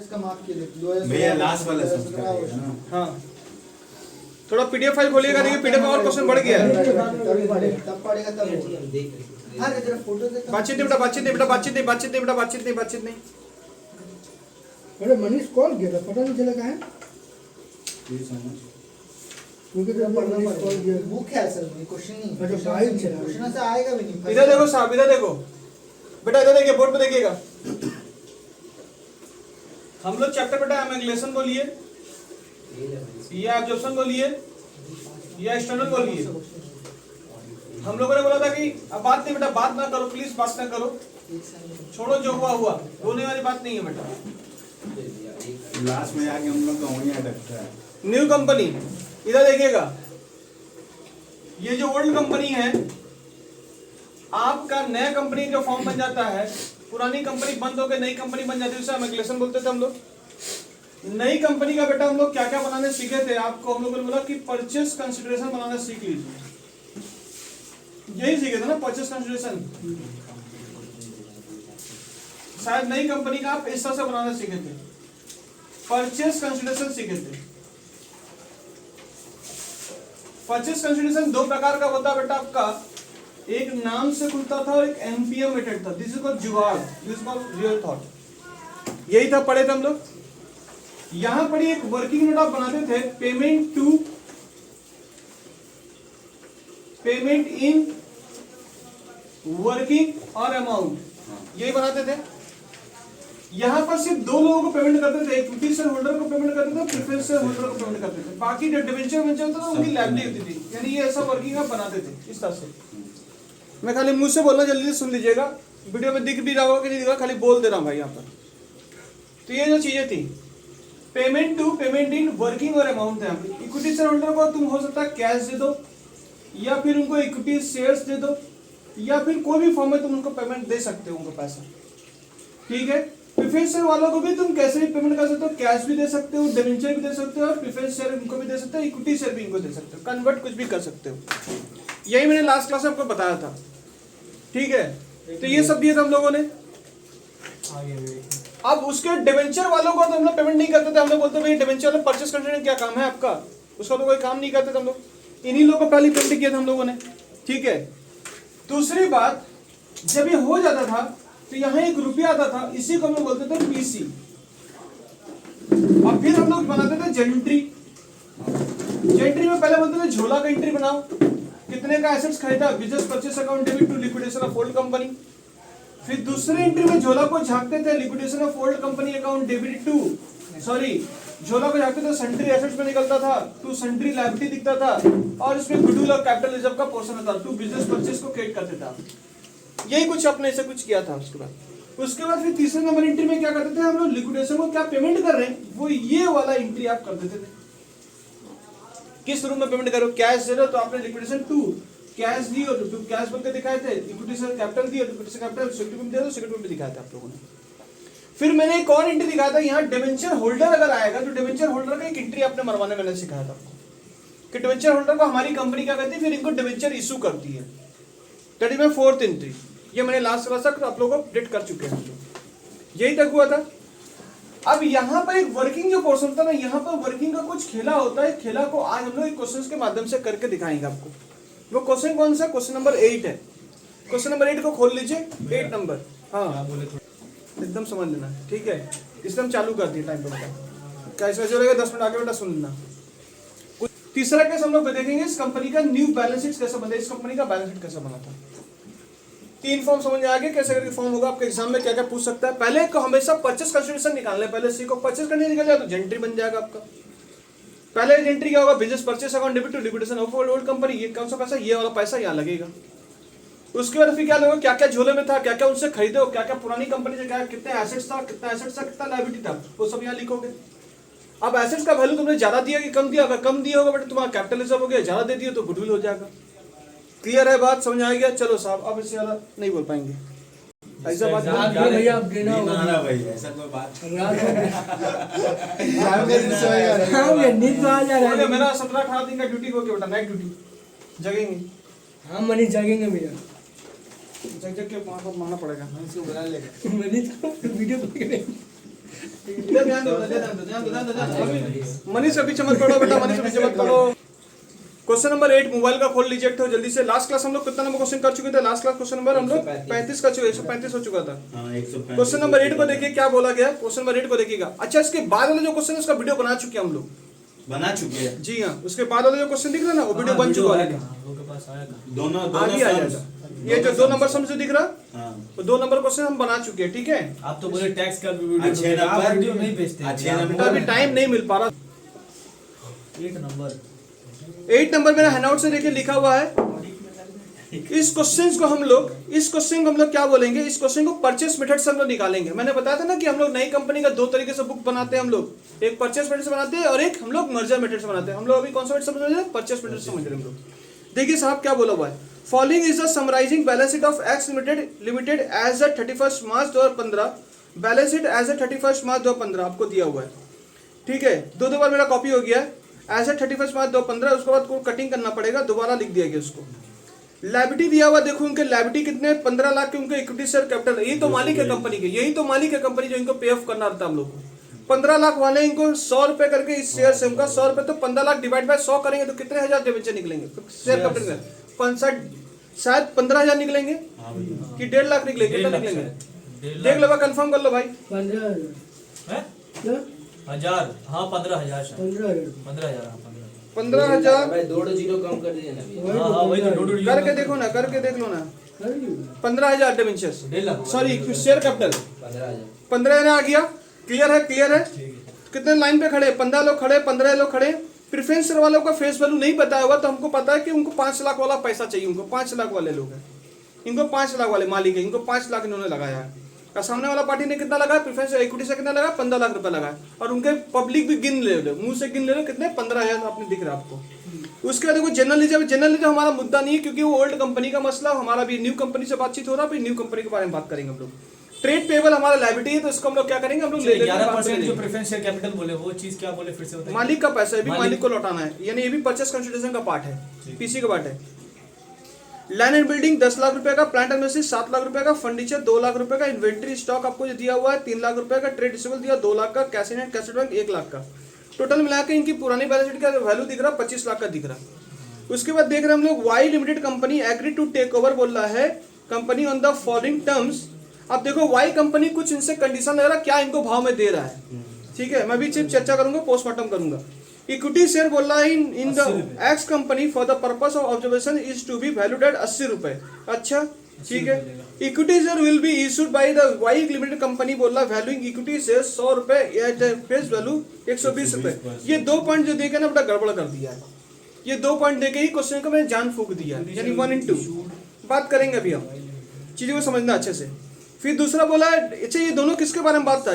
इसका माफ कीजिए भैया लास्ट वाला सब्सक्राइब है ना। हाँ थोड़ा पीडीएफ फाइल खोलिएगा, देखिए पीडीएफ में और क्वेश्चन बढ़ गया है। तब पढ़ेगा तब अरे जरा फोटो देखो। बातचीत नहीं बेटा, बातचीत नहीं बेटा, बातचीत नहीं, बातचीत नहीं बेटा, बातचीत नहीं, बातचीत नहीं। अरे मनीष कॉल किया था, पता नहीं चला कहाँ है। क्योंकि तो मनीष कॉल किया बुक है असल में, क्वेश्चन नहीं। अच्छा, फाइल चला। क्वेश्चन से आएगा भी नहीं। इधर देखो साहब, इधर देखो बेटा, इधर देखिए, बोर्ड पे देखिएगा। हम लोग चैप्टर बेटा एमिग्रेशन को लिए, या एब्जॉर्प्शन को लिए, या एक्सटर्नल को लिए। हम लोगों ने बोला था कि अब बात नहीं बेटा, बात ना करो प्लीज, बात ना करो, छोड़ो जो हुआ हुआ, रोने वाली बात नहीं है बेटा। लास्ट में आके हम लोग का वहीं अटकता है। न्यू कंपनी, इधर देखिएगा, ये जो ओल्ड कंपनी है, आपका नया कंपनी जो फॉर्म बन जाता है, पुरानी कंपनी बंद होकर नई कंपनी बन जाती है, उसे एमिग्रेशन बोलते थे हम लोग। नई कंपनी का बेटा हम लोग क्या क्या बनाने सीखे थे, आपको हम लोगों ने बोला कि परचेस कंसिडरेशन बनाना सीख लीजिए। यही सीखे थे ना, परचेस कंसिडरेशन। शायद नई कंपनी का आप इस तरह से बनाना सीखे थे, परचेस कंसिडरेशन सीखे थे। परचेस कंसिडरेशन दो प्रकार का होता है बेटा आपका, एक नाम से खुलता था और एक एमपीएम मेथड था। दिस इज कॉल्ड जुगाड़, this is called real thought. यही था, पढ़े थे हम लोग। यहां पर एक वर्किंग नोट आप बनाते थे, payment to, payment in, working और अमाउंट, यही बनाते थे। यहां पर सिर्फ दो लोगों को पेमेंट करते थे, इक्विटी शेयर होल्डर को पेमेंट करते थे, प्रेफरेंस शेयर होल्डर को पेमेंट करते थे। बाकी जो डिबेंचर होता था उनकी लायबिलिटी होती थी। यानी ये ऐसा वर्किंग आप बनाते थे इस तरह से। मैं खाली मुंह से बोलना, जल्दी से सुन लीजिएगा, वीडियो में दिख भी रहा होगा कि नहीं दिख रहा, खाली बोल दे रहा हूं भाई यहाँ पर। तो ये जो चीजें थी, payment to, payment in, working और अमाउंट है। इक्विटी शेयर होल्डर को तुम हो सकता है कैश दे दो, या फिर उनको इक्विटी शेयर्स दे दो, या फिर कोई भी फॉर्म में तुम उनको पेमेंट दे सकते हो, उनको पैसा, ठीक है। प्रेफरेंस शेयर वालों को भी तुम कैसे भी पेमेंट कर सकते हो, कैश भी दे सकते हो, डिबेंचर भी दे सकते हो, और प्रेफरेंस शेयर इनको भी दे सकते हो, इक्विटी शेयर भी इनको दे सकते हो, कन्वर्ट कुछ भी कर सकते हो। यही मैंने लास्ट क्लास में आपको बताया था, ठीक है। तो ये सब दिए थे हम लोगों ने। अब उसके डिबेंचर वालों को तो हम लोग पेमेंट नहीं करते थे, हम लोग बोलते भाई डिबेंचर वाले परचेस कंसिडरेशन क्या काम है आपका, उसका तो कोई काम नहीं करते थे हम लोग। इन्हीं लोगों को पहले पेमेंट किया था हम लोगों ने, ठीक है। दूसरी बात, जब ये हो जाता था तो यहाँ एक रुपया आता था, इसी को हम लोग बोलते थे पीसी। और फिर हम लोग बनाते थे जेंट्री। जेंट्री में पहले बोलते थे झोला का एंट्री बनाओ, कितने का एसेट्स खरीदा, business purchase account debit to liquidation of old company. फिर दूसरे एंट्री में झोला को झांकते थे, liquidation of old company account debit to, sorry, झोला को झांकते थे सन्ड्री एसेट्स में निकलता था, टू सन्ड्री लायबिलिटी दिखता था, और इसमें गुडविल और कैपिटल रिजर्व का पोर्शन होता था, टू बिजनेस परचेस को क्रेडिट करते था। यही कुछ अपने से कुछ किया था। उसके बाद फिर तीसरे नंबर एंट्री में क्या करते थे हम लोग, लिक्विडेशन को क्या पेमेंट कर रहे हैं, वो ये वाला एंट्री आप कर देते थे। किस रूप में पेमेंट करो, कैश दे रहे हो तो आपने लिक्विडेशन टू कैश दी और टू कैश बोल के दिखाए थे, इक्विटी से कैपिटल दी और इक्विटी से कैपिटल सिक्योरिटी में दे दो, सिक्योरिटी में दिखाया था आप लोगों ने। फिर मैंने एक और एंट्री दिखाया था, यहाँ डिबेंचर होल्डर अगर आएगा तो डिबेंचर होल्डर का एक एंट्री आपने मरवाने मैंने सिखाया था आपको, कि डिबेंचर होल्डर को हमारी कंपनी क्या करती है, फिर इनको डिबेंचर इशू करती है। That is my fourth entry. ये मैंने लास्ट क्लास तक आप लोगों को अपडेट कर चुके हैं, यही तक हुआ था। अब यहाँ पर एक वर्किंग जो पोर्शन होता है ना, यहाँ पर वर्किंग का कुछ खेला होता है। खेला को आज हम लोग एक क्वेश्चन के माध्यम से करके दिखाएंगे आपको। वो क्वेश्चन कौन सा, क्वेश्चन नंबर 8 है। क्वेश्चन नंबर 8 को खोल लीजिए, 8 नंबर, हाँ एकदम समझ लेना, ठीक है। इसलिए हम चालू कर दिए टाइम पर, कैसे जो रहेगा 10 मिनट आगे बेटा सुन लेना। तीसरा केस हम लोग देखेंगे, इस कंपनी का न्यू बैलेंस शीट कैसा बना, इस कंपनी का बैलेंस शीट कैसा बना था। 3 फॉर्म समझ आ गए कैसे करके फॉर्म होगा, आपके एग्जाम में क्या क्या पूछ सकता है। पहले को हमेशा परचेस कंसिडरेशन निकालना है, पहले सीखो। परचेस करने निकल जाए तो जेंट्री बन जाएगा आपका। पहले जेंट्री क्या होगा, business purchase account debit to liquidation of old company. ये कौन सा पैसा, ये वाला पैसा यहाँ लगेगा। उसके बाद फिर क्या लोगे, क्या क्या झोले में था, क्या क्या उनसे खरीदे हो, क्या क्या पुरानी कंपनी से, क्या कितने एसेट्स था, कितना लायबिलिटी था, वो सब यहाँ लिखोगे। अब एसेट्स का वैल्यू तुमने ज्यादा दिया कि कम दिया, अगर कम दिया होगा बट तुम्हारा कैपिटल रिजर्व हो गया, ज्यादा दे दिया तो गुडविल हो जाएगा। क्लियर है बात, समझ आ गया। चलो साहब, अब इससे ज्यादा नहीं बोल पाएंगे, ऐसा बात भैया आप देना होगा भाई, ऐसा कोई बात नींद आ जा रहा है। मेरा 17-18 दिन का ड्यूटी हो गया बेटा, नाइट ड्यूटी, जगेंगे। हाँ मनीष जागेंगे भैया, जग जग के वहाँ पर मारना पड़ेगा। इसको बुला लेगा, मनीष वीडियो पकड़े। ध्यान दो, ध्यान दो। मनीष अभी चमक पड़ो बेटा, मनीष अभी चमक पड़ो। क्वेश्चन नंबर 8 मोबाइल का खोल लीजिए तो जल्दी से। लास्ट क्लास हम लोग कितना नंबर क्वेश्चन कर चुके थे? लास्ट क्लास क्वेश्चन नंबर हम लोग 35 कर चुके, 135 हो चुका था। हाँ, 135। क्वेश्चन नंबर 8 को देखिए क्या बोला गया। क्वेश्चन नंबर 8 को देखिएगा। अच्छा, इसके बाद वाला जो क्वेश्चन है उसका वीडियो बना चुके हैं हम लोग। बना चुके हैं। जी हाँ, उसके बाद वाला जो क्वेश्चन दिख रहा है ना वो वीडियो बन चुका है। दोनों आगे आ जाएगा। ये जो 2 नंबर सम जो दिख रहा है हाँ। वो 2 नंबर क्वेश्चन हम बना चुके हैं, ठीक है। आप तो बोले टैक्स का भी वीडियो, अच्छे आप नंबर वीडियो नहीं भेजते हैं। अच्छे बेटा अभी टाइम नहीं मिल पा रहा। 8 नंबर 8 नंबर मेरा हैंडआउट से देखिए लिखा हुआ है। इस क्वेश्चन को हम लोग क्या बोलेंगे? इस क्वेश्चन को परचेस मेथड से हम लोग निकालेंगे। मैंने बताया था ना कि हम लोग नई कंपनी का 2 तरीके से बुक बनाते हैं हम लोग। एक परचेस मेथड से बनाते हैं और एक हम लोग मर्जर मेथड से बनाते हैं। हम लोग अभी कौन सा मेथड समझ रहे हैं? परचेस मेथड समझ रहे हैं हम लोग। देखिए साहब क्या बोला हुआ है। Following is the summarising balance sheet of X limited as a 31 March 2015। Balance sheet as a 31 March 2015 आपको दिया हुआ है, ठीक है। 2 बार मेरा कॉपी हो गया एज अ 31 मार्च 2015। उसके बाद को कटिंग करना पड़ेगा, दोबारा लिख दिया गया उसको। लायबिलिटी दिया हुआ, देखो उनके लायबिलिटी कितने 15 लाख के उनके इक्विटी शेयर कैपिटल। यही तो मालिक है कंपनी के, यही तो मालिक है कंपनी जो इनको पे ऑफ करना रहता है हम लोग को। 15 लाख वाले इनको 100 रुपए करके इस शेयर से उनका 100 रुपए, तो 15 लाख डिवाइड बाय 100 करेंगे तो कितने हजार डिवेंचर निकलेंगे शेयर कैपिटल में? 65 शायद 15,000 निकलेंगे कि 1.5 लाख निकलेंगे? कितना निकलेंगे देख लो, कंफर्म कर लो भाई। 15,000 हाँ 15,000 शायद 15,000 15,000 भाई 2 जीरो कम कर दीजिए ना। हाँ हाँ वही तो दो करके देखो ना, करके देख लो ना। 15,000 debentures, 1.5 lakh sorry share capital 15,000 15,000 आ गया। क्लियर है, क्लियर है। कितने लाइन पे खड़े? 15 लोग खड़े, 15 लोग खड़े। प्रेफरेंस शेयर वालों का फेस वैल्यू नहीं बताया होगा तो हमको पता है कि उनको 5 लाख वाला पैसा चाहिए। उनको 5 लाख वाले लोग हैं, इनको 5 लाख वाले मालिक है, इनको 5 लाख इन्होंने लगाया है। और सामने वाला पार्टी ने कितना लगाया? प्रेफरेंस इक्विटी से कितना लगाया? 15 लाख रुपए लगाया। और उनके पब्लिक भी गिन ले लो, मुंह से गिन ले लो कितने? 15,000 आपने दिख रहा है आपको। उसके बाद देखो जनरल लीजिए। जनरल लीजिए हमारा मुद्दा नहीं है क्योंकि वो ओल्ड कंपनी का मसला। हमारा भी न्यू कंपनी से बातचीत हो रहा है, न्यू कंपनी के बारे में बात करेंगे हम लोग। ट्रेड पेबल हमारा लायबिलिटी है तो इसको हम लोग क्या करेंगे? हम लोग ले लेंगे। 11% जो प्रेफरेंस शेयर कैपिटल बोले वो चीज क्या बोले फिर से बताइए। मालिक का पैसा है, भी मालिक को लौटाना है, यानी ये भी परचेस कंसिडरेशन का पार्ट है, पीसी का पार्ट है। लैंड एंड बिल्डिंग 10 लाख रुपए का, प्लांट एंड मशीनरी 7 लाख रुपए का, फर्नीचर 2 लाख रुपए का, इन्वेंट्री स्टॉक आपको जो दिया हुआ है 3 लाख रुपए का, ट्रेड रिसीवेबल दिया 2 लाख का, cash in hand cash bank 1 lakh का। टोटल मिला के इनकी पुरानी बैलेंस शीट का वैल्यू दिख रहा 25 लाख का दिख रहा। उसके बाद देख रहे हैं हम लोग Y limited company agree to take over बोल रहा है company on the following terms. अब देखो वाई कंपनी कुछ इनसे कंडीशन लग रहा है क्या इनको भाव में दे रहा है, ठीक है। मैं भी सिर्फ चर्चा करूंगा, पोस्टमार्टम करूंगा। इक्विटी शेयर बोल रहा है in the X company for the purpose of observation is to be valued at 80 रुपए। अच्छा ठीक है। Equity share will be issued by the Y limited company बोल रहा है वैल्यूइंग इक्विटी शेयर 100 रुपए एट फेस वैल्यू 120 रुपए। ये 2 पॉइंट जो देके ना बड़ा गड़बड़ कर दिया है। ये 2 पॉइंट देके ही क्वेश्चन को मैंने जान फूक दिया, यानी 1 in 2। बात करेंगे अभी हम, चीजों को समझना अच्छे से। फिर दूसरा बोला अच्छा ये दोनों किसके बारे में बात था?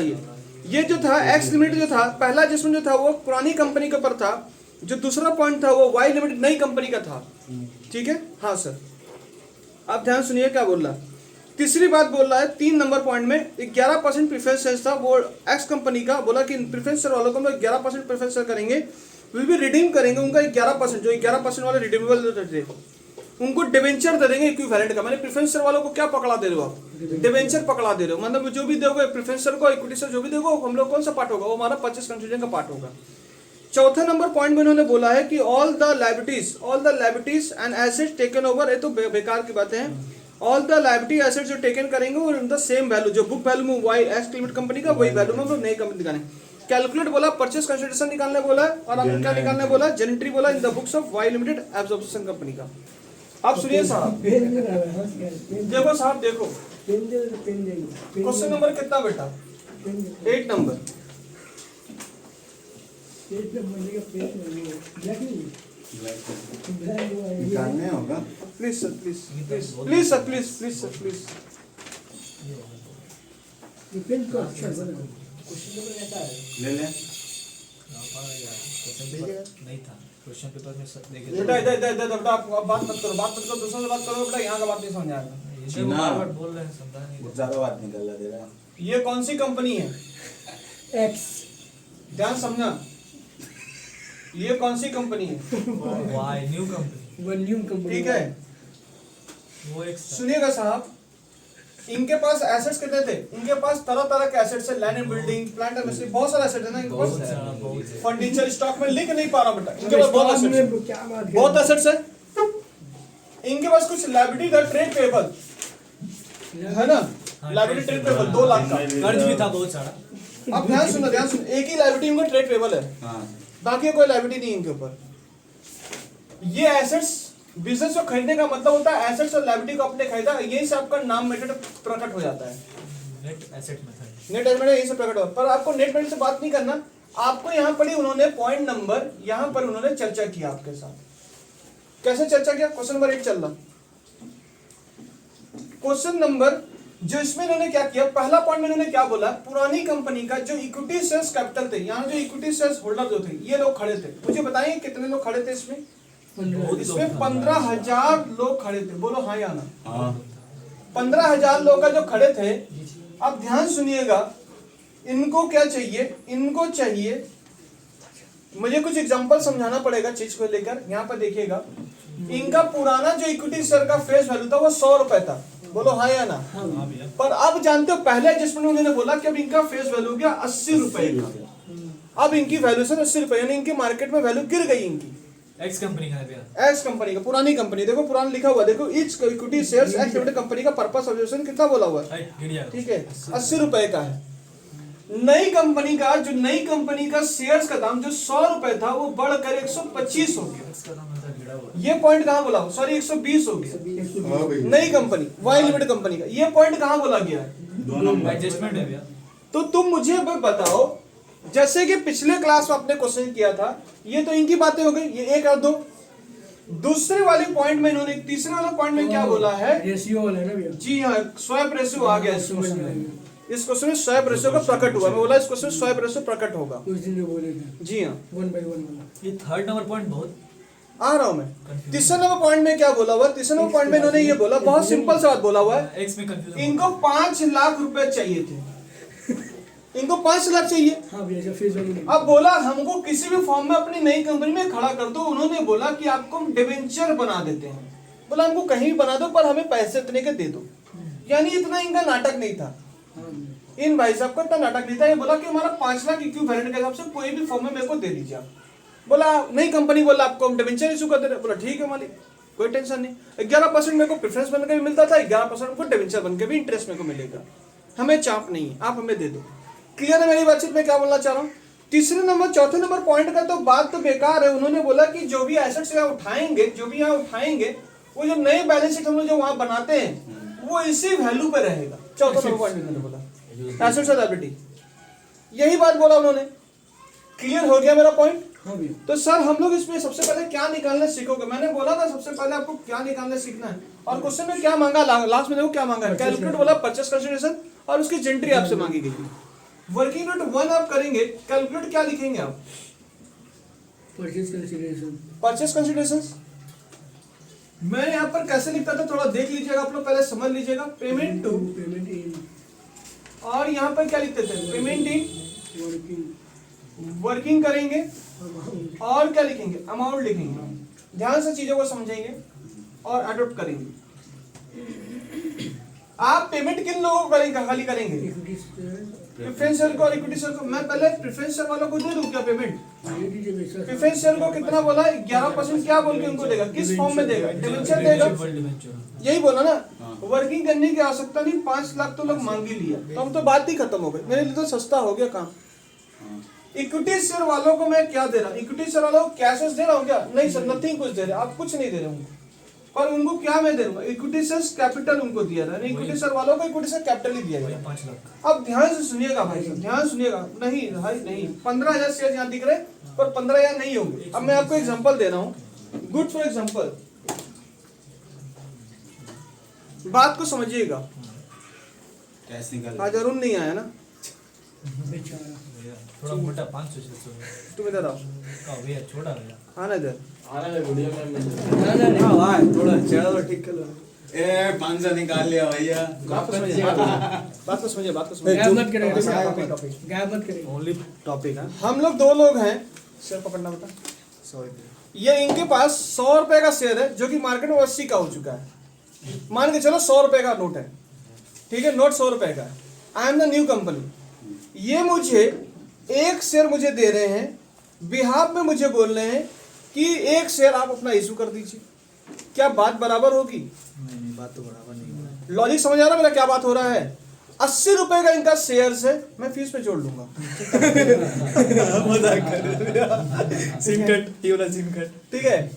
ये जो था एक्स लिमिटेड जो था पहला जिसमें जो था वो पुरानी कंपनी के ऊपर था, जो दूसरा पॉइंट था वो वाई लिमिटेड नई कंपनी का था, ठीक है। हाँ सर, आप ध्यान सुनिए क्या बोल रहा है। तीसरी बात बोल रहा है 3 नंबर पॉइंट में 11% प्रेफरेंस शेयर था वो एक्स कंपनी का। बोला कि प्रेफरेंस शेयर वालों को हम 11% प्रेफरेंस शेयर करेंगे, विल भी रिडीम करेंगे उनका 11%, जो 11% वाले रिडीमेबल थे उनको डिवेंचर दे देंगे इक्विवेलेंट का। मैंने प्रेफरेंस शेयर वालों को क्या पकड़ा दे रहे हो आप? डिवेंचर पकड़ा दे रहे हो। मतलब जो भी दोगे प्रेफरेंस शेयर को, इक्विटी शेयर जो भी दोगे हम लोग कौन सा पार्ट होगा? वो हमारा परचेस कंसिडरेशन का पार्ट होगा। चौथा नंबर पॉइंट में उन्होंने बोला है कि all the liabilities and assets taken over. ये तो बेकार की बातें हैं। ऑल द लायबिलिटी एसेट्स जो टेकन करेंगे वो इन द सेम वैल्यू, जो बुक वैल्यू में वाई एक्स लिमिटेड कंपनी का वही वैल्यू में हम लोग नई कंपनी दिखाने। कैलकुलेट बोला, परचेस कंसिडरेशन निकालने बोला, और आपको क्या निकालने बोला? जेनेटरी बोला in the books of Y limited absorption company का। आप सुनिए साहब, देखो साहब देखो क्वेश्चन नंबर कितना बेटा? 8 नंबर। निकालने होगा। Please sir, please please please sir, please please sir, please. ले ले। नहीं था क्वेश्चन पेपर में सब देखे बेटा इधर इधर इधर बेटा, आप बात मत करो, दूसरों से बात करो बेटा, यहाँ का बात नहीं समझ आएगा। इधर बार बोल रहे हैं समझा नहीं। ज्यादा बात निकल रहा दे रहा। ये कौन सी कंपनी है? एक्स। ध्यान समझना, ये कौन सी कंपनी है? वाई न्यू कंपनी ठीक है। वो एक सुनिएगा साहब, इनके पास एसेट्स कितने थे? इनके पास तरह तरह के एसेट्स है, land and building, plant and machinery, बहुत सारे एसेट है ना इनके पास। फर्नीचर स्टॉक में लिख नहीं पा रहा बेटा, इनके पास बहुत एसेट्स है, क्या बात बहुत एसेट्स है। इनके पास कुछ लायबिलिटी का ट्रेड पेबल है ना, लायबिलिटी ट्रेड पेबल 2 लाख का कर्ज भी था बहुत सारा। अब ध्यान सुनो, एक ही लायबिलिटी इनका ट्रेड पेबल है, हाँ बाकी कोई लायबिलिटी नहीं इनके ऊपर। ये एसेट्स, बिजनेस को खरीदने का मतलब होता है एसेट्स और लायबिलिटी को अपने खरीदा, यही से आपका नाम मेथड प्रकट हो जाता है। Net asset method, net asset यही से प्रकट होता है। पर आपको नेट मेथड से बात नहीं करना, आपको यहाँ पर ही उन्होंने पॉइंट नंबर, यहाँ पर उन्होंने चर्चा किया आपके साथ। कैसे चर्चा किया? क्वेश्चन नंबर 8 चल रहा, क्वेश्चन नंबर जो इसमें इन्होंने क्या किया, पहला पॉइंट में इन्होंने क्या बोला, पुरानी कंपनी का जो इक्विटी शेयर्स कैपिटल थे, यहाँ जो इक्विटी शेयर्स होल्डर जो थे ये लोग खड़े थे। मुझे बताइए कितने लोग खड़े थे इसमें? इसमें 15,000 लोग खड़े थे। बोलो हाँ या ना? हाँ 15,000 लोग का जो खड़े थे। अब ध्यान सुनिएगा, इनको क्या चाहिए? इनको चाहिए, मुझे कुछ एग्जांपल समझाना पड़ेगा चीज को लेकर। यहाँ पर देखिएगा, इनका पुराना जो इक्विटी शेयर का फेस वैल्यू था वो 100 रुपए था। बोलो हाँ या ना? पर अब जानते हो पहले एडजस्टमेंट उन्होंने बोला कि अब इनका फेस वैल्यू हो गया 80 रुपए का। अब इनकी वैल्यूएशन 80 रुपए, यानी इनकी मार्केट में वैल्यू गिर गई इनकी। एक्स कंपनी का है भैया, एक्स कंपनी का, पुरानी कंपनी, देखो पुराना लिखा हुआ, देखो etch equity shares x limited company का पर्पस ऑब्जर्वेशन कितना बोला हुआ है? गिर जाएगा। ठीक है, 80 रुपए का है। नई कंपनी का, जो नई कंपनी का शेयर्स का दाम जो 100 रुपए था वो बढ़कर 125 हो गया। इसका नाम मतलब गिरा हुआ ये पॉइंट कहाँ बोला? सॉरी 120 हो गया। हाँ भाई नई कंपनी वाई लिमिटेड कंपनी का ये पॉइंट कहाँ बोला गया है? 2 नंबर एडजस्टमेंट है भैया। तो तुम मुझे अब बताओ, जैसे कि पिछले क्लास में आपने क्वेश्चन किया था, ये तो इनकी बातें हो गई, ये 1 और 2। दूसरे वाले पॉइंट में इन्होंने, तीसरे वाले पॉइंट में क्या बोला है? रेशियो वाला है ना भैया? जी हाँ, स्वैप रेशियो आ गया इस क्वेश्चन में। इस क्वेश्चन में स्वैप रेशियो का प्रकट हुआ। मैं बोला इस क्वेश्चन में स्वैप रेशियो प्रकट होगा। कुछ दिन जो बोले थे जी हाँ, 1 by 1 वाला। ये थर्ड नंबर पॉइंट बहुत आ रहा हूं मैं। तीसरे नंबर पॉइंट में क्या बोला हुआ? तीसरे नंबर पॉइंट में इन्होंने ये बोला, बहुत सिंपल सा बात बोला हुआ है, एक्स में कंफ्यूजन। इनको 5 लाख रुपए चाहिए थे। इनको 5 लाख चाहिए। हाँ भैया, फेस वैल्यू नहीं। अब बोला हमको किसी भी फॉर्म में अपनी नई कंपनी में खड़ा कर दो। उन्होंने बोला कि आपको हम डिवेंचर बना देते हैं। बोला हमको कहीं भी बना दो पर हमें पैसे इतने के दे दो। यानी इतना इनका नाटक नहीं था, इन भाई साहब का इतना नाटक नहीं था। ये बोला कि हमारा 5 लाख इक्विवेलेंट के हिसाब से कोई भी फॉर्म में मेरे को दे दीजिए। बोला नई कंपनी बोला आपको हम डिवेंचर इशू कर दे रहे। बोला ठीक है मालिक, कोई टेंशन नहीं। 11% मेरे को प्रेफरेंस बन के भी मिलता था, 11% को डिवेंचर बन के भी इंटरेस्ट मेरे को मिलेगा। हमें चाप नहीं है, आप हमें दे दो। क्लियर है मेरी बातचीत? में क्या बोलना चाह रहा हूँ? तीसरे नंबर, चौथे नंबर पॉइंट का तो बात तो बेकार है। उन्होंने बोला कि जो भी एसेट्स यहाँ उठाएंगे, जो भी यहाँ उठाएंगे, वो जो नए बैलेंस शीट हम लोग जो वहां बनाते हैं वो इसी वैल्यू पे रहेगा। चौथा नंबर पॉइंट उन्होंने बोला एसेट्स और लायबिलिटी, यही बात बोला उन्होंने। क्लियर हो गया मेरा पॉइंट? हाँ भैया। तो सर हम लोग इसमें सबसे पहले क्या निकालना सीखोगे? मैंने बोला था सबसे पहले आपको क्या निकालना सीखना है। और क्वेश्चन में क्या मांगा, लास्ट में देखो क्या मांगा है। कैलकुलेट बोला परचेस कंसीडरेशन और उसकी जेंट्री आपसे मांगी गई थी। वर्किंग नोट 1 आप करेंगे, कैलकुलेट क्या लिखेंगे आप? Purchase consideration. परचेस कंसीडरेशन मैं यहाँ पर कैसे लिखता था थोड़ा देख लीजिएगा आप लोग, पहले समझ लीजिएगा। पेमेंट टू, पेमेंट इन, और यहाँ पर क्या लिखते थे? पेमेंट इन, वर्किंग, वर्किंग करेंगे अमाउंट, और क्या लिखेंगे? अमाउंट लिखेंगे। ध्यान से चीजों को समझेंगे और अडोप्ट करेंगे। आप पेमेंट किन लोगों को करेंगे, खाली करेंगे? इक्विटी शेयर, प्रेफरेंस शेयर को और इक्विटी शेयर को। मैं पहले प्रेफरेंस शेयर वालों को दे दूं क्या पेमेंट? ये दीजिए वैसा। प्रेफरेंस शेयर को कितना बोला? 11% क्या बोल के उनको देगा? किस फॉर्म में देगा? डिवेंचर देगा, यही बोला ना। वर्किंग करने की आवश्यकता नहीं, 5 लाख तो लोग मांग ही लिया, तो हम तो बात ही खत्म हो गई। मेरे लिए तो सस्ता हो गया काम। इक्विटी शेयर वालों को मैं क्या दे रहा हूँ? इक्विटी शेयर वालों को कैश दे रहा हूँ क्या? नहीं सर, नथिंग कुछ दे रहे, आप कुछ नहीं दे रहे उनको। पर उनको क्या मैं दे दूंगा? इक्विटी शेयर कैपिटल उनको दिया था। इक्विटी शेयर वालों को इक्विटी शेयर कैपिटल ही दिया गया। 5 लाख। अब ध्यान से सुनिएगा भाई साहब, ध्यान सुनिएगा। नहीं भाई नहीं, 15,000 शेयर यहाँ दिख रहे पर 15,000 नहीं होंगे। अब मैं आपको एग्जांपल दे रहा हूँ, गुड फॉर एग्जांपल, बात को समझिएगा। कैश निकल आज अरुण नहीं आया ना, बेचारा। थोड़ा मोटा 500 तुम इधर आओ। का भैया छोटा भैया। हाँ ना इधर। आने में वीडियो में हाँ भाई थोड़ा चेहरा तो ठीक कर लो। ए 500 निकाल लिया भैया। बात को समझिए, बात को समझिए, बात को समझिए। गायब मत करें, टॉपिक, टॉपिक। गायब मत करें। ओनली टॉपिक है। हम लोग 2 लोग हैं, शेयर पकड़ना बता। सॉरी। ये इनके पास 100 रुपए का शेयर है जो कि मार्केट में 80 का हो चुका है। मान के चलो 100 रुपए का नोट है। ठीक है, नोट 100 रुपए का। I am the new company, ये मुझे 1 शेयर मुझे दे रहे हैं, बिहाफ में मुझे बोल रहे हैं कि 1 शेयर आप अपना इशू कर दीजिए। क्या बात बराबर होगी? नहीं, बात तो बराबर नहीं हो रहा है। लॉजिक समझ आ रहा है मेरा क्या बात हो रहा है? 80 रुपए का इनका शेयर है, मैं फीस पे जोड़ लूंगा। मजाक कर रहे हो। सिम कट, ये वाला सिम कट। ठीक है,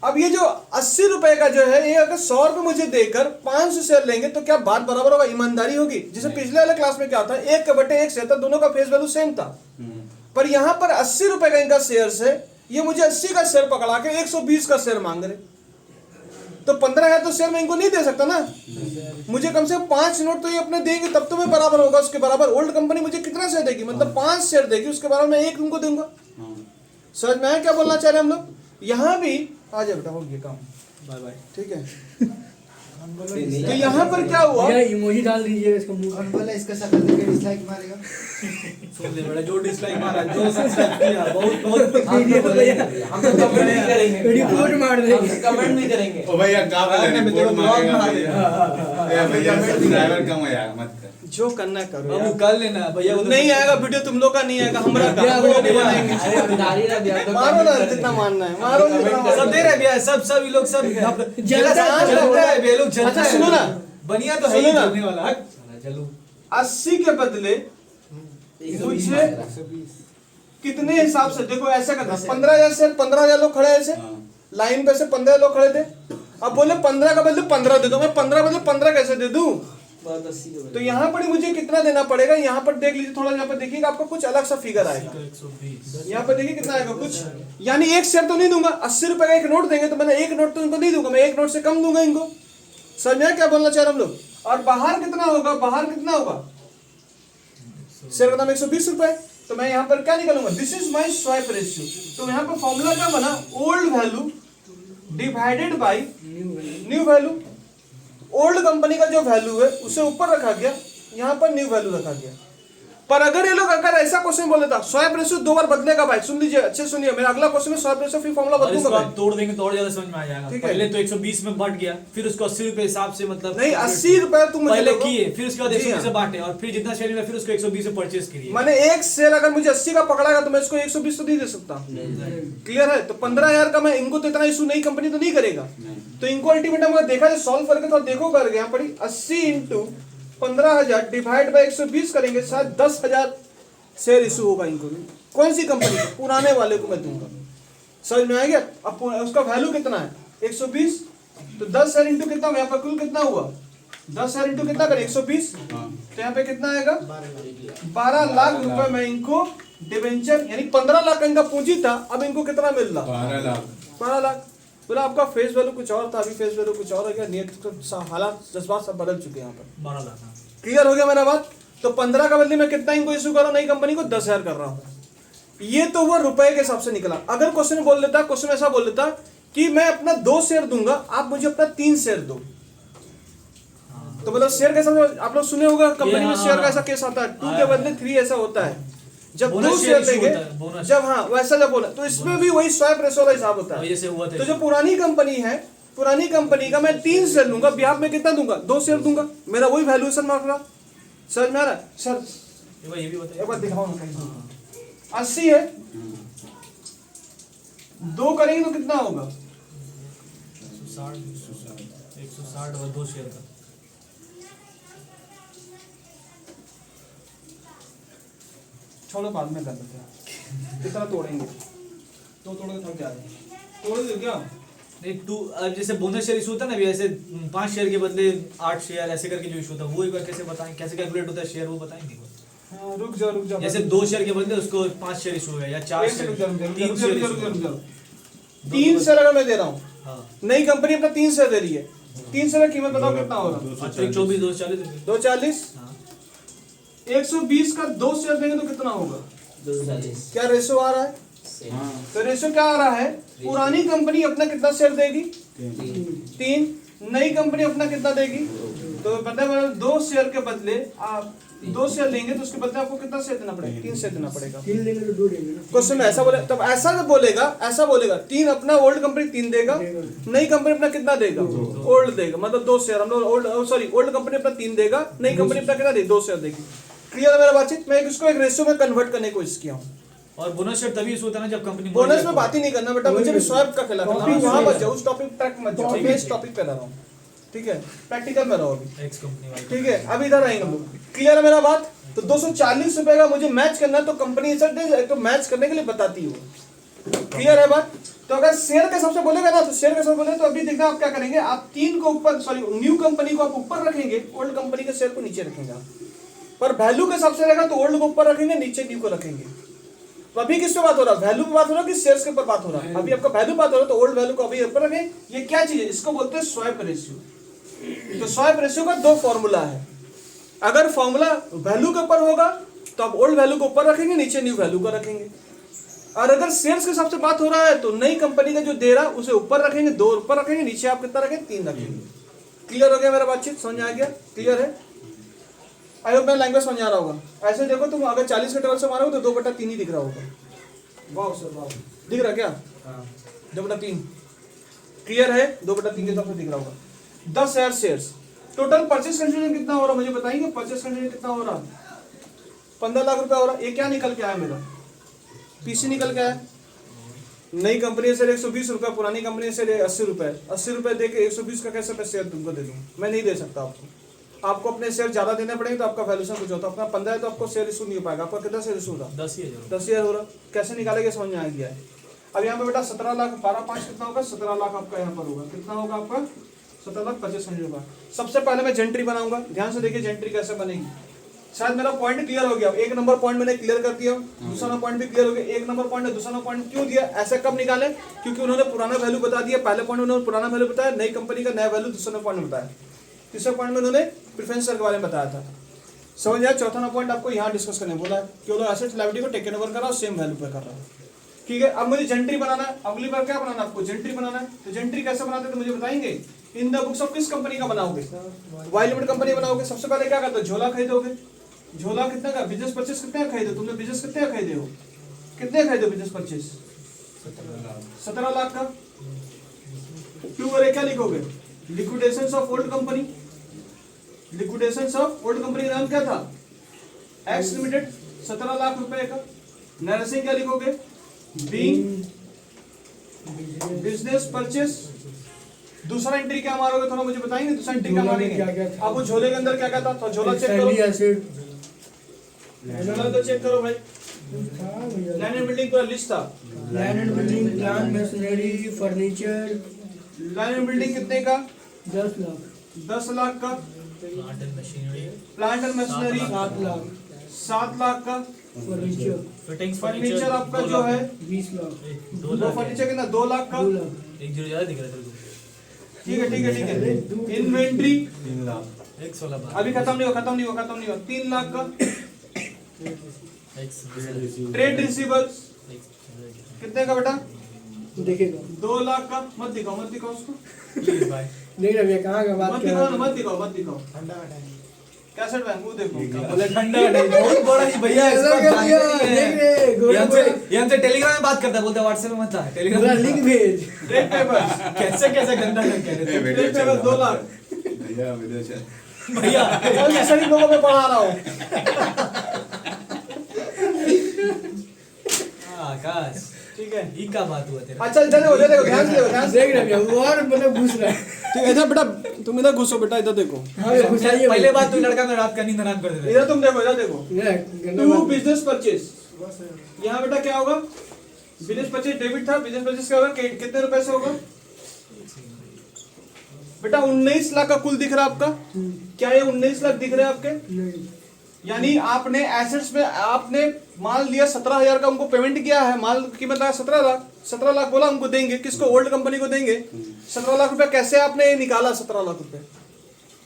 अब ये जो 80 रुपए का जो है, ये अगर 100 रुपए मुझे देकर 500 शेयर लेंगे तो क्या बात बराबर होगा? ईमानदारी होगी। जैसे पिछले वाले क्लास में क्या था, 1/1 शेयर था, दोनों का फेस वैल्यू सेम था। पर यहाँ पर 80 रुपए का इनका शेयर है, ये मुझे 80 का शेयर पकड़ा के 120 का शेयर मांग रहे, तो 15 है तो शेयर मैं इनको नहीं दे सकता ना। मुझे कम से कम 5 नोट तो ये अपने देंगे, तब तो मैं बराबर होगा उसके बराबर। ओल्ड कंपनी मुझे कितना शेयर देगी? मतलब 5 शेयर देगी, उसके बराबर मैं 1 उनको दूंगा। समझ में आया क्या बोलना चाह रहे हम लोग? यहाँ भी आ जाए बेटा, हो गया काम, बाय बाय। ठीक है। तो यहाँ पर क्या हुआ? भैया इमोजी डाल दीजिए इसका मुंह कौन बोला इसका शक्ल देख के डिसलाइक मारेगा? सुन ले बेटा, जो डिसलाइक मारा, जो सब्सक्राइब किया, बहुत बहुत हम तो कमेंट नहीं करेंगे, रिपोर्ट मार देंगे। हम कमेंट नहीं करेंगे। ओ भैया काबिल रिपोर्ट मारेगा भैया। ए भैया सब्सक्राइबर कम हो यार, मत कर। जो करना करो, अब कर लेना भैया। वो तो नहीं आएगा वीडियो, तुम लोग का नहीं आएगा, हमारा नहीं बनाएंगे। अरे डाल ही रहा भैया, तो मारो ना जितना मारना है, मारो जितना मारना सब दे रहे भैया, सब ये लोग सब जलता है भैया, लोग जलता अच्छा है। सुनो ना, बनिया तो है ही सुनो ना। जलने वाला। चलो 80 के बदले मुझे कितने हिसाब से, देखो ऐसा करना, 15,000 से 15,000 लोग खड़े हैं ऐसे लाइन पे, से 15 लोग खड़े थे। अब बोले 15 का बदले 15 दे दो, मैं 15 बदले 15 कैसे दे दूं? तो यहाँ पर मुझे कितना देना पड़ेगा? यहाँ पर देख लीजिए, थोड़ा यहाँ पर देखिएगा, आपको कुछ अलग सा फिगर आएगा। 120। यहाँ पर देखिए कितना आएगा कुछ, यानी 1 शेयर तो नहीं दूंगा। 80 रुपए का 1 नोट देंगे तो मैंने 1 नोट तो इनको नहीं दूंगा, मैं 1 नोट से कम दूंगा इनको। समझ में क्या बोलना चाह रहे हम लोग? और बाहर कितना होगा? बाहर कितना होगा? शेयर का दाम 120 रुपए। तो मैं यहाँ पर क्या निकालूंगा? This is my swap ratio. तो यहाँ पर फॉर्मूला क्या बना? Old value divided by new value. Old company का जो वैल्यू है उसे ऊपर रखा गया, यहाँ पर न्यू वैल्यू रखा गया। पर अगर ये लोग अगर ऐसा क्वेश्चन बोले था, स्वैप रेशियो 2 बार बदलेगा भाई, सुन लीजिए अच्छे सुनिए, मेरा अगला क्वेश्चन में स्वैप रेशियो फिर फॉर्मूला और इसको बदलूंगा। तोड़ देंगे तो और ज्यादा समझ में आ जाएगा। ठीक है। पहले तो 120 में बढ़ गया, फिर उसको 80 रुपए हिसाब से, मतलब नहीं 80 रुपए तुम मुझे पहले दो। किए, फिर उसके बाद जी 120 हाँ। से बांटे, और फिर जितना शेयर मिला फिर उसको 120 से परचेज किए। मैंने 1 शेयर अगर मुझे 80 का पकड़ागा तो मैं इसको 120 तो नहीं दे सकता। क्लियर है? तो 15,000 का मैं इनको तो इतना इशू नई कंपनी तो नहीं करेगा। तो इनको अल्टीमेटम अगर देखा जाए सॉल्व करके तो देखो कर गया पड़ी 80 इंटू 15,000 डिवाइड बाई 120 करेंगे, शायद 10,000 शेयर इशू होगा इनको। कौन सी कंपनी को? पुराने वाले को मैं दूंगा। समझ में आ गया? अब उसका वैल्यू कितना है? 120। तो 10 शेयर इंटू कितना, यहाँ पर कुल कितना हुआ? 10 शेयर इंटू कितना करें? 120। तो यहाँ पे कितना आएगा? 12 लाख रुपए में इनको डिवेंचर, यानी 15 लाख इनका पूंजी था, अब इनको कितना मिल रहा? 12 लाख। 12 लाख। बोला आपका फेस वैल्यू कुछ और था, अभी फेस वैल्यू कुछ और हो गया, नियत हालात जज्बात सब बदल चुके हैं यहाँ पर। 12 लाख। क्लियर हो गया मेरा बात? तो 15 का बदले मैं कितना इनको इशू कर रहा हूँ नई कंपनी को? 10,000 कर रहा हूँ। ये तो वो रुपए के हिसाब से निकला। अगर क्वेश्चन बोल देता, क्वेश्चन ऐसा बोल देता कि मैं अपना 2 शेयर दूंगा, आप मुझे अपना 3 शेयर दो, तो मतलब शेयर कैसा, आप लोग सुने होगा कंपनी में शेयर का ऐसा केस आता है, 2 के बदले 3 ऐसा होता है। जब 2 शेयर देंगे, जब हाँ वैसा जब बोला, तो इसमें भी वही स्वैप रेशो वाला हिसाब होता है। जैसे हुआ था। तो जो पुरानी कंपनी है, पुरानी कंपनी का मैं 3 शेयर लूंगा, बिहाफ में कितना दूंगा? 2 शेयर दूंगा, मेरा वही वैल्यूएशन मार्क रहा। समझ में आ रहा है? सर ये भी बताइए। एक बार दिखाओ ना कहीं। 80 है, 2 करेंगे तो कितना होगा? 160 और 2 शेयर का। छोड़ो बाद में कर लेते हैं। कितना तोड़ेंगे? 2 तोड़ के थक जा रहे हैं। तोड़ दो क्या? नहीं, 2 जैसे बोनस शेयर इशू होता है ना, अभी ऐसे 5 शेयर के बदले 8 शेयर ऐसे करके जो इशू होता है, वो एक बार कैसे बताएं, कैसे कैलकुलेट होता है शेयर, वो बताएंगे। हाँ, रुक जा। जैसे 2 शेयर के बदले उसको 5 शेयर इशू हो गया, या 4 शेयर, 3 शेयर इशू हो गया। 3 शेयर अगर मैं दे रहा हूँ, हाँ, नई कंपनी अपना 3 शेयर दे रही है, 3 शेयर की कीमत बताओ कितना होगा? 24, 240 रुपये। 240। हाँ, 120 का 2 शेयर देंगे तो कितना होगा? 240। क्या रेशो आ रहा है? हाँ। तो रेशो क्या आ रहा है? पुरानी कंपनी अपना कितना शेयर देगी? 3। नई कंपनी अपना कितना देगी? तो मतलब 2 शेयर के बदले आप 2 शेयर लेंगे तो उसके बदले आपको कितना शेयर देना पड़ेगा? 3 शेयर देना पड़ेगा। 3 लेंगे तो 2 देंगे ना। क्वेश्चन में ऐसा बोले, तब ऐसा जब बोलेगा, ऐसा बोलेगा 3 अपना ओल्ड कंपनी 3 देगा, नई कंपनी अपना कितना देगा? ओल्ड देगा, मतलब 2 शेयर हम लोग ओल्ड कंपनी अपना 3 देगा, नई कंपनी अपना कितना देगी? 2 शेयर देगी। क्लियर है मेरा बातचीत? मैं इसको एक रेशियो में कन्वर्ट करने की कोशिश किया हूँ। और बोनस शेयर तभी इशू होता है ना जब कंपनी बोनस में बात ही नहीं करना बेटा, मुझे भी स्वैप का खिलाफ है। टॉपिक वहां है। मत जाओ, उस टॉपिक ट्रैक मत जाओ, मैं इस टॉपिक पे रह रहा हूँ, ठीक है? प्रैक्टिकल में रहो अभी, एक्स कंपनी वाली। ठीक है? अभी इधर आएंगे हम लोग। क्लियर है मेरा बात? तो 240 रुपए का मुझे मैच करना है, तो कंपनी तो मैच करने के लिए बताती है वो। क्लियर है बात? तो अगर शेयर के हिसाब से बोलेगा ना, तो शेयर के हिसाब से बोले तो अभी देखना आप क्या करेंगे, आप 3 को ऊपर, सॉरी न्यू कंपनी को आप ऊपर रखेंगे, ओल्ड कंपनी के शेयर को नीचे रखेंगे आप। पर वैल्यू के हिसाब से रहेगा तो ओल्ड को ऊपर रखेंगे, नीचे न्यू को रखेंगे। तो अभी किस पे बात हो रहा है? वैल्यू पे बात हो रहा है कि शेयर्स के ऊपर बात हो रहा है? अभी आपका वैल्यू बात हो रहा है, तो ओल्ड वैल्यू को अभी ऊपर रखें। ये क्या चीज है? इसको बोलते हैं स्वैप रेशियो। तो स्वैप रेशियो का 2 फॉर्मूला है। अगर फॉर्मूला वैल्यू के ऊपर होगा तो आप ओल्ड वैल्यू को ऊपर रखेंगे, नीचे न्यू वैल्यू को रखेंगे। और अगर शेयर्स के हिसाब से बात हो रहा है तो नई कंपनी का जो दे रहा है उसे ऊपर रखेंगे, 2 ऊपर रखेंगे, नीचे आप कितना रखेंगे? 3 रखेंगे। क्लियर हो गया मेरा बातचीत? समझ आ गया? क्लियर है? आई होप मेरा लैंग्वेज समझ आ रहा होगा। ऐसे देखो, तुम अगर 40 के टेबल से मारोगे तो 2/3 ही दिख रहा होगा। वाह सर वाह, दिख रहा क्या? 2/3 क्लियर है? 2/3 के हिसाब से दिख रहा होगा। 10,000 शेयर्स, टोटल परचेस कंसिडरेशन कितना हो रहा है मुझे बताएंगे? परचेस कंसिडरेशन कितना हो रहा है? 15 लाख रुपया हो रहा है। ये क्या निकल के आया मेरा? पीसी निकल के आया। नई कंपनी से 120 रुपये, पुरानी कंपनी से 80 रुपये। 80 रुपये दे के 120 का कैसे मैं शेयर तुमको दे दूँ? मैं नहीं दे सकता आपको। आपको अपने शेयर ज्यादा देने पड़ेंगे तो आपका वैल्यूशन कुछ होता है। अपना 15 है तो आपको शेयर इशू नहीं हो पाएगा। आपका कितना शेयर इशू होगा? 10,000 हो रहा। कैसे निकालेंगे समझ में आ गया है। अब यहाँ पे बेटा 17 लाख 12/5 कितना होगा? 17 लाख आपका यहाँ पर होगा। कितना होगा आपका? 17,25,000 होगा। सबसे पहले मैं जेंट्री बनाऊंगा। ध्यान से देखिए जेंट्री कैसे बनेगी। शायद मेरा पॉइंट क्लियर हो गया। 1 नंबर पॉइंट मैंने क्लियर कर दिया, दूसरा पॉइंट भी क्लियर हो गया। 1 नंबर पॉइंट है, दूसरा पॉइंट क्यों दिया? ऐसे कब निकाले? क्योंकि उन्होंने पुराना वैल्यू बता दिया। पहले पॉइंट में उन्होंने पुराना वैल्यू बताया, नई कंपनी का नया वैल्यू दूसरे पॉइंट में बताया, तीसरे पॉइंट में उन्होंने प्रेफरेंस शेयर के बारे में बताया था। समझ आया? चौथा पॉइंट आपको यहाँ डिस्कस करने बोला है कि वो एसेट लायबिलिटी को टेकन ओवर कर रहा है, सेम वैल्यू पे कर रहा है। ठीक है, अब मुझे जेंट्री बनाना है। अगली बार क्या बनाना है आपको? जेंट्री बनाना है। तो जेंट्री कैसे बनाते हैं तो मुझे बताएंगे। इन द बुक्स ऑफ किस कंपनी का बनाओगे? वाई लिमिटेड कंपनी बनाओगे। सबसे पहले क्या करते हो? झोला खरीदोगे। झोला कितना का? बिजनेस परचेस कितने का खरीदे? तुमने बिजनेस कितने का खरीदे हो? कितने खरीदे हो बिजनेस परचेस? 17 लाख का। क्यों करे? क्या लिखोगे? Liquidation of old company. Liquidation of old company का नाम क्या था? X limited. 17 लाख रुपए का। नरसिंह क्या लिखोगे? Being business purchase. दूसरा एंट्री क्या मारोगे? थोड़ा मुझे बताएंगे दूसरा एंट्री क्या मारेंगे? आप वो झोले के अंदर क्या कहता था? झोला चेक करो, झोला तो चेक करो भाई। लैंड एंड बिल्डिंग पूरा लिस्ट था। Land and building, plant, machinery, furniture. Land and building कितने का? 10 लाख। 10 लाख का। Plant and machinery plant and machinery 7 lakh. 7 lakh का। फर्नीचर फिटिंग्स फर्नीचर आपका जो है 20 लाख। 2 वो लाख फर्नीचर कितना? 2 लाख का। 2 लाख। एक जीरो ज्यादा दिख रहा था। ठीक है ठीक है ठीक है। इन्वेंट्री 3 लाख। एक्स वाला बात अभी खत्म नहीं हुआ। 3 लाख का। एक्स ट्रेड रिसीवर्स कितने का बेटा? देखेगा 2 लाख का। मत दिखाओ उसको। प्लीज भाई। देख रहे भैया कहाँ का बात मत कर दिखाओ रहे ना, हैं। मत दिखाओ। कैसेट बैंक वो देखो। बोले ठंडा नहीं, बहुत बड़ा ही भैया है, इसको ऐसा कर दिया, जानकारी है। देख रहे, गोरा ये हमसे गोरा। ये हमसे टेलीग्राम में बात करता है, बोलता है व्हाट्सएप में मत आ। टेलीग्राम पूरा में लिंक भेज। ट्रेड पेपर्स कैसे कैसे गंदा लग कह रहे थे। वीडियो ट्रेड चल पेपर्स 2 रहा लाख। भैया वीडियो चल। भैया और ये सभी लोगों में पढ़ा रहा हूँ। आकाश ठीक है। ई का बात हुआ तेरा। अच्छा इधर देखो ध्यान से ध्यान से। देख रहे भैया वो और मतलब घुस रहा है। ठीक है, इधर बेटा तुम इधर घुसो बेटा, इधर देखो। हाँ भैया, घुसाइए पहले बात तू लड़का में रात का नींद हराम कर देता है। इधर तुम देखो, इधर देखो। ये गंदा टू बात। Business purchase. यहाँ बेटा क्या होगा? बिजनेस परचेस डेबिट था। बिजनेस परचेस क्या होगा? कितने रुपए से होगा बेटा? 19 लाख का कुल दिख रहा है आपका। क्या ये 19 लाख दिख रहे हैं आपके? नहीं। यानी आपने एसेट्स में आपने माल लिया 17,000 का, उनको पेमेंट किया है। माल की कीमत 17 लाख। 17 लाख बोला हमको देंगे, किसको? ओल्ड कंपनी को देंगे। 17 लाख रुपए कैसे आपने निकाला? 17 लाख रुपए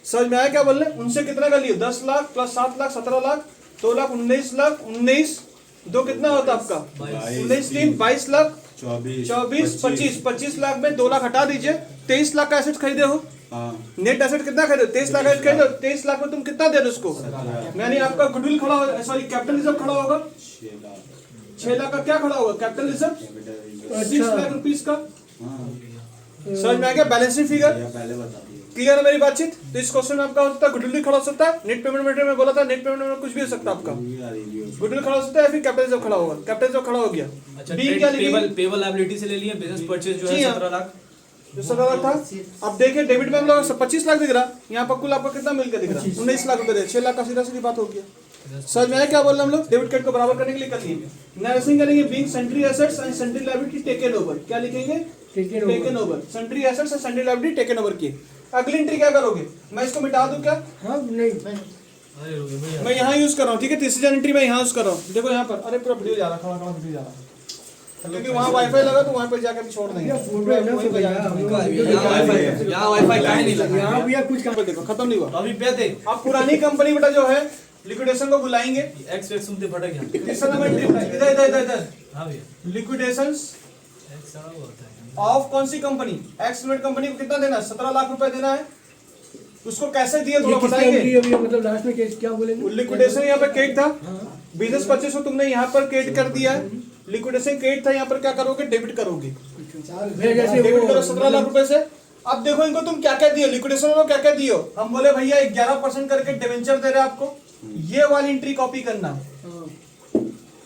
समझ में आया क्या बोल रहे? उनसे कितना का लिए? 10 लाख प्लस 7 लाख 17 लाख 2 लाख 19 लाख 19 2 कितना होता आपका? 19 3 22 लाख 24 25 लाख में 2 लाख हटा दीजिए। 23 लाख का एसेट खरीदे हो। नेट एसेट कितना खरीदो? 23 लाख खरीदो। 23 लाख में तुम कितना दे रहे हो उसको? यानी आपका गुडविल खड़ा हो, सॉरी कैपिटल रिजर्व खड़ा होगा 6 लाख का। क्या खड़ा होगा? कैपिटल रिजर्व 6 लाख रुपीस का। समझ में आ गया? बैलेंसिंग फिगर क्लियर है मेरी बातचीत? तो इस क्वेश्चन में आपका हो सकता है गुडविल भी खड़ा हो सकता है, नेट पेमेंट मेथड में बोला था, नेट पेमेंट में कुछ भी हो सकता है आपका। गुडविल खड़ा हो सकता है, फिर कैपिटल रिजर्व खड़ा होगा। कैपिटल रिजर्व खड़ा हो गया। अच्छा, बी क्या लिखेंगे? पेबल लायबिलिटी से ले लिया, बिजनेस परचेज जो है जी हाँ। 17 लाख। जो 17 लाख था। अब देखिए डेबिट में हम लोग 25 लाख दिख रहा, यहाँ पर कुल आपका कितना मिलकर दिख रहा? 19 लाख रुपए दे, 6 लाख का सीधा सीधी बात हो गया। समझ में आया क्या बोल रहे हम लोग? डेबिट कार्ड को बराबर करने के लिए कर लिए। नर्सिंग करेंगे being sundry assets and sundry liability taken over. क्या लिखेंगे? Taken over. Sundry assets and sundry liability taken over की। अगली एंट्री क्या करोगे? मैं इसको मिटा दूं क्या? हाँ नहीं अरे रुके भैया, मैं यहाँ यूज कर रहा हूँ, ठीक है? तीसरी एंट्री मैं यहाँ यूज कर रहा हूँ। देखो यहाँ पर, अरे पूरा वीडियो जा रहा, खड़ा खड़ा वीडियो जा रहा, क्योंकि वहाँ वाईफाई लगा तो वहाँ पर जाकर छोड़ देंगे। फोटो है ना, वहीं पे जाकर यहाँ वाईफाई काहे नहीं लगा? यहाँ भैया कुछ काम देखो खत्म नहीं हुआ। तो अभी पे दे अब पुरानी कंपनी बेटा जो है लिक्विडेशन को बुलाएंगे। एक्स सुनते भटक गया। तीसरा नंबर एंट्री इधर इधर इधर इधर हाँ भैया, लिक्विडेशंस एक्स सड़ा हुआ होता है। ऑफ कौन सी कंपनी? एक्स लिमिटेड कंपनी को कितना देना है? 17 लाख रुपए देना है। उसको कैसे दिए थोड़ा बताएंगे? अभी मतलब लास्ट में क्या बोलेंगे? लिक्विडेशन यहाँ पर क्रेडिट था, बिजनेस परचेस को तुमने यहाँ पर क्रेडिट कर दिया है। लिक्विडेशन क्रेडिट था, यहाँ पर क्या करोगे? डेबिट करोगे। भैया जैसे डेबिट करो 17 लाख रुपए से। अब देखो इनको तुम क्या क्या दियो, लिक्विडेशन वालों क्या क्या दियो? हम बोले भैया 11% करके डिवेंचर दे रहे हैं आपको, ये वाली एंट्री कॉपी करना।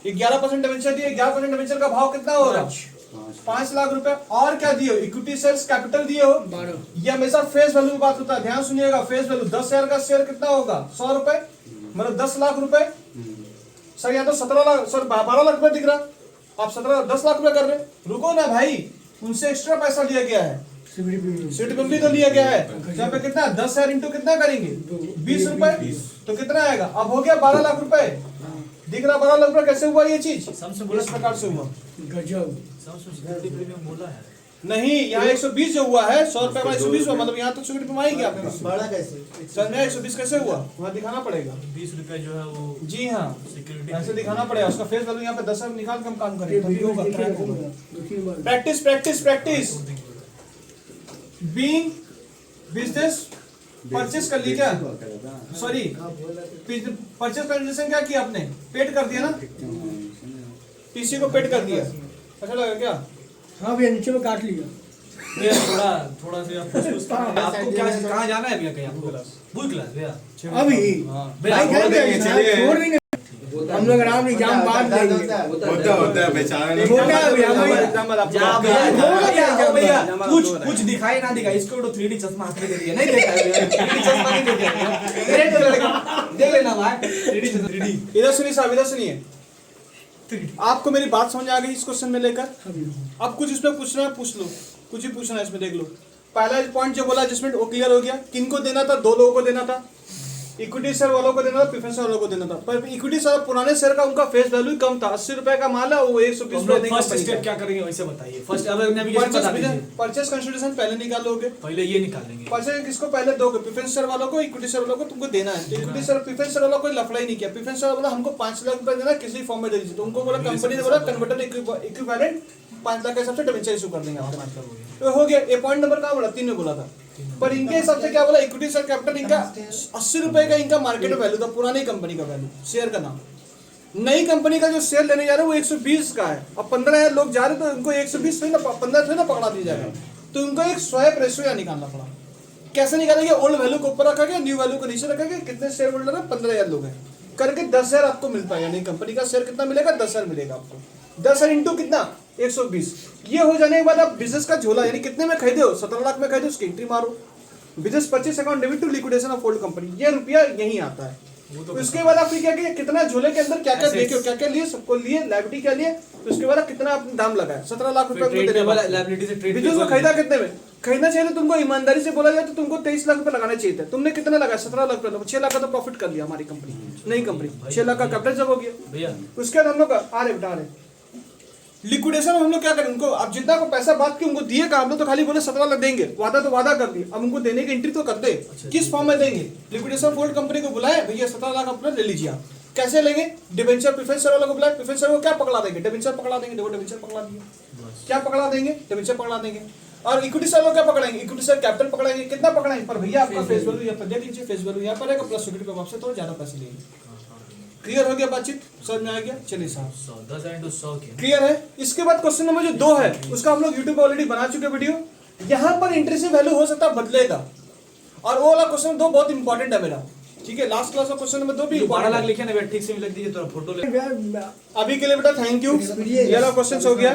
11% डिवेंचर दिए, 11% डिवेंचर का भाव कितना होगा? 5 लाख रुपए। और क्या दियो? इक्विटी शेयर्स कैपिटल दिए हो। 12 ये हमेशा फेस वैल्यू की बात होता है, ध्यान सुनिएगा। फेस वैल्यू 10 शेयर का शेयर कितना होगा? 100 रुपए, मतलब 10 लाख रुपए। सर यहाँ तो 17 लाख, सर 12 लाख रुपए दिख रहा, आप 10 लाख रुपए कर रहे। रुको ना भाई, उनसे एक्स्ट्रा पैसा लिया गया है, सीट भी तो लिया गया है। यहाँ पे कितना? 10 शेयर इंटू कितना करेंगे? 20 रुपए, तो कितना आएगा? अब हो गया 12 लाख रुपए। दिख रहा 12 लाख रुपए? कैसे हुआ ये चीज? सबसे बोला इस प्रकार से हुआ। गजब। सबसे प्रीमियम बोला है। नहीं, यहाँ 120 जो हुआ है 100 रुपए में 120 हुआ, मतलब यहाँ तो सिक्योरिटी पे आएगी आपके पास। बड़ा कैसे? सर में 120 कैसे हुआ? वहाँ दिखाना पड़ेगा। 20 रुपए जो है वो जी हाँ, सिक्योरिटी ऐसे दिखाना पड़ेगा। उसका फेस वैल्यू यहाँ पे 10 निकाल के हम काम करेंगे, तभी होगा। देखिए practice practice practice. Being business purchase कर लिया क्या? सॉरी, परचेस ट्रांजेक्शन क्या किया आपने? पेड कर दिया ना, पीसी को पेड कर दिया। अच्छा लगा क्या? हाँ भैया नीचे में काट लिया। भैया थोड़ा से आप आपको क्या कहाँ जाना है भैया? कहीं आपको बुक क्लास भैया? अभी भैया छोड़ देंगे, हम लोग आराम नहीं जाम बांध देंगे। होता है बेचारा नहीं। होता है भैया, भैया कुछ दिखाई ना दिखाई, इसको तो 3D चश्मा हाथ में दे दिया, नहीं देखा है भैया? 3D चश्मा नहीं देखा, देख लेना भाई 3D चश्मा 3D। इधर सुनिए साहब, इधर सुनिए। आपको मेरी बात समझ आ गई इस क्वेश्चन में लेकर? अब कुछ इसमें पूछना है पूछ लो, कुछ ही पूछना है इसमें, देख लो। पहला पॉइंट जो बोला एडजस्टमेंट वो क्लियर हो गया। किनको देना था? 2 लोगों को देना था, इक्विटी शेयर वालों को देना था, प्रेफरेंस शेयर वालों को देना था। पर इक्विटी शेयर पुराने शेयर का उनका फेस वैल्यू कम था, 80 रुपए का माल है, वो 120 रुपए फर्स्ट स्टेप क्या करेंगे वैसे बताइए। फर्स्ट अब नेविगेशन बता दीजिए। परचेस कंसिडरेशन पहले निकालोगे, पहले ये निकालेंगे। परचेस किसको पहले दोगे? प्रेफरेंस शेयर वालों को, इक्विटी शेयर वालों को तुमको देना है। इक्विटी शेयर प्रेफरेंस शेयर वालों को लफड़ा ही नहीं किया। प्रेफरेंस शेयर वाला हमको 5 लाख रुपए देना, किसी फॉर्म में दे दीजिए। तो उनको बोला, कंपनी ने बोला कन्वर्टर इक्विवेलेंट 5 लाख के हिसाब से डिबेंचर इशू कर देंगे आपको। तो हो गया। ये पॉइंट नंबर कहाँ बोला? 3 में बोला था। पर इनके हिसाब से क्या बोला? इक्विटी शेयर कैपिटल इनका 80 रुपए का इनका मार्केट वैल्यू था, पुरानी कंपनी का वैल्यू, शेयर का नाम। नई कंपनी का जो शेयर लेने जा रहे हैं वो 120 का है। अब 15,000 लोग जा रहे हैं तो उनको 120 थोड़ी ना 15 थोड़ी ना पकड़ा दिया जाएगा। तो उनको एक स्वैप रेशियो निकालना पड़ा। कैसे निकालेंगे? ओल्ड वैल्यू को ऊपर रखा, न्यू वैल्यू को नीचे रखा। कितने शेयर होल्डर है? 15,000 लोग हैं करके 10,000 आपको मिल पाएगा। नई कंपनी का शेयर कितना मिलेगा? 10,000 मिलेगा आपको। 10,000 इंटू कितना? 120। ये हो जाने के बाद आप बिजनेस का झोला, यानी कितने में खरीदे हो? 17 लाख में खरीदे, उसकी एंट्री मारो। Business purchase account debit to liquidation of old company, ये रुपया यही आता है। तो उसके बाद आप क्या किया? कितना झोले के अंदर क्या क्या देखे हो, क्या क्या लिए, सबको लिए, लायबिलिटी क्या लिए, तो उसके बाद कितना आपने दाम लगाया? 17 लाख रुपए बिजनेस को खरीदा कितने में? खरीदना चाहिए तो तुमको ईमानदारी से बोला जाए तो तुमको 23 लाख रुपए लगाना चाहिए था। तुमने कितना लगाया? 17 लाख रुपए। 6 लाख का तो प्रॉफिट कर लिया हमारी कंपनी, नई कंपनी। 6 लाख का कैपिटल जब हो गया भैया। उसके बाद हम लोग आ रहे बेटा, आ रहे लिक्विडेशन में हम लोग क्या करें? उनको अब जितना को पैसा बात की उनको दिए का, हम लोग तो खाली बोले 17 लाख देंगे, वादा तो वादा कर दिए। अब उनको देने की एंट्री तो कर दे। किस फॉर्म में देंगे? लिक्विडेशन फोल्ड कंपनी को बुलाए, भैया 17 लाख अपना ले लीजिए आप। कैसे लेंगे? डिबेंचर प्रेफरेंस शेयर वालों को बुलाए, प्रेफरेंस शेयर को क्या पकड़ा देंगे? डिबेंचर पकड़ा देंगे। देखो डिबेंचर पकड़ा दिए। क्या पकड़ा देंगे? डिबेंचर पकड़ा देंगे। और इक्विटी शेयर क्या पकड़ेंगे, इक्विटी शेयर कैपिटल पकड़ेंगे, कितना पकड़ेंगे, पर भैया आपका फेस वैल्यू यहाँ पर दे दीजिए, फेस वैल्यू यहाँ पर है, प्लस सिक्योरिटी पे आपसे थोड़ा ज्यादा पैसे लेंगे। क्लियर हो गया बातचीत, समझ में आ गया? चलिए साहब 10 into 100 क्या? क्लियर है। इसके बाद क्वेश्चन नंबर जो 2 है उसका हम लोग यूट्यूब पे ऑलरेडी बना चुके वीडियो। यहाँ पर इंटरेस्ट वैल्यू हो सकता है बदलेगा, और वो वाला क्वेश्चन 2 बहुत इंपॉर्टेंट है मेरा, ठीक है। लास्ट क्लास का क्वेश्चन नंबर 2 भी 12 important लाख है। लिखे ना बेटा, ठीक से भी लिख दीजिए, थोड़ा फोटो ले। अभी के लिए बेटा थैंक यू, ये वाला क्वेश्चन हो गया।